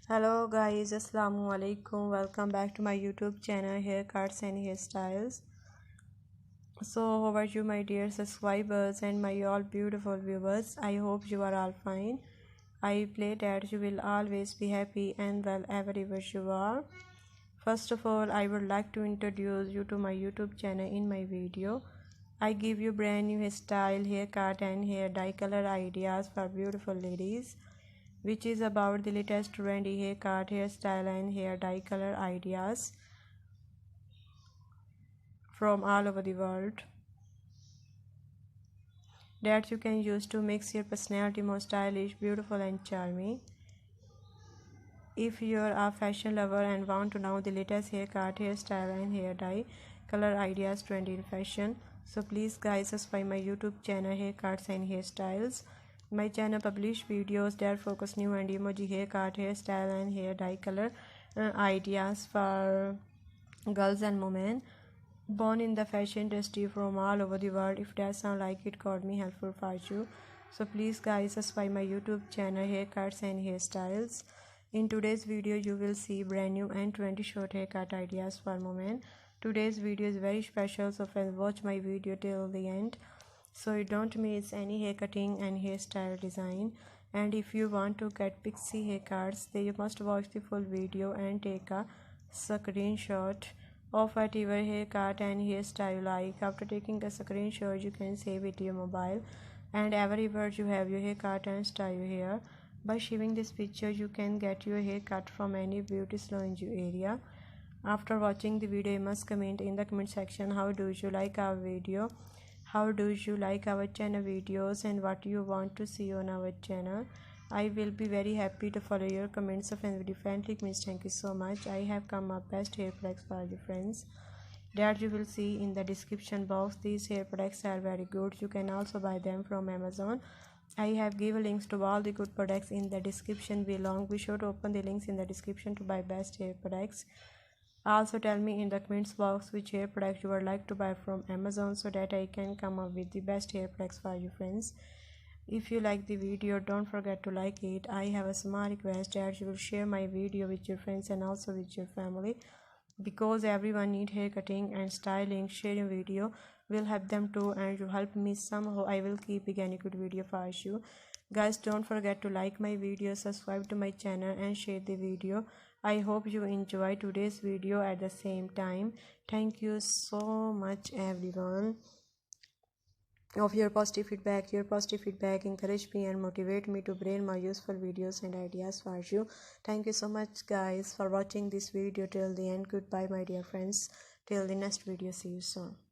Hello guys, assalamu alaikum. Welcome back to my YouTube channel Haircuts and Hairstyles. So how are you my dear subscribers and my all beautiful viewers? I hope you are all fine. I pray that you will always be happy and well wherever you are. First of all, I would like to introduce you to my YouTube channel. In my video I give you brand new hairstyle, haircut and hair dye color ideas for beautiful ladies, which is about the latest trendy haircut, hairstyle and hair dye color ideas from all over the world that you can use to make your personality more stylish, beautiful and charming. If you're a fashion lover and want to know the latest haircut, hairstyle and hair dye color ideas trendy in fashion, so please guys subscribe my YouTube channel Haircuts and Hairstyles. My channel publish videos that focus new and emoji haircut, hairstyle and hair dye color ideas for girls and women born in the fashion industry from all over the world. If that sound like it could be helpful for you, so please guys subscribe my YouTube channel Haircuts and Hairstyles. In today's video you will see brand new and 20 short haircut ideas for women. Today's video is very special, so friends watch my video till the end so you don't miss any hair cutting and hairstyle design. And if you want to get pixie haircuts, then you must watch the full video and take a screenshot of whatever haircut and hairstyle you like. After taking a screenshot, you can save it to your mobile, and everywhere you have your haircut and style your hair. By saving this picture, you can get your hair cut from any beauty salon in your area. After watching the video, you must comment in the comment section how do you like our video, how do you like our channel videos, and what you want to see on our channel. I will be very happy to follow your comments of and differently comments. Thank you so much. I have come up best hair products for the friends that you will see in the description box. These hair products are very good. You can also buy them from Amazon. I have given links to all the good products in the description below. Be sure to open the links in the description to buy best hair products. Also tell me in the comments box which hair product you would like to buy from Amazon so that I can come up with the best hair products for you friends. If you like the video, don't forget to like it. I have a small request that you will share my video with your friends and also with your family, because everyone need hair cutting and styling. Sharing video will help them too, and you help me somehow. I will keep again a good video for you guys. Don't forget to like my video, subscribe to my channel and share the video. I hope you enjoy today's video at the same time. Thank you so much everyone of your positive feedback. Your positive feedback encourage me and motivate me to bring more useful videos and ideas for you. Thank you so much guys for watching this video till the end. Goodbye my dear friends, till the next video. See you soon.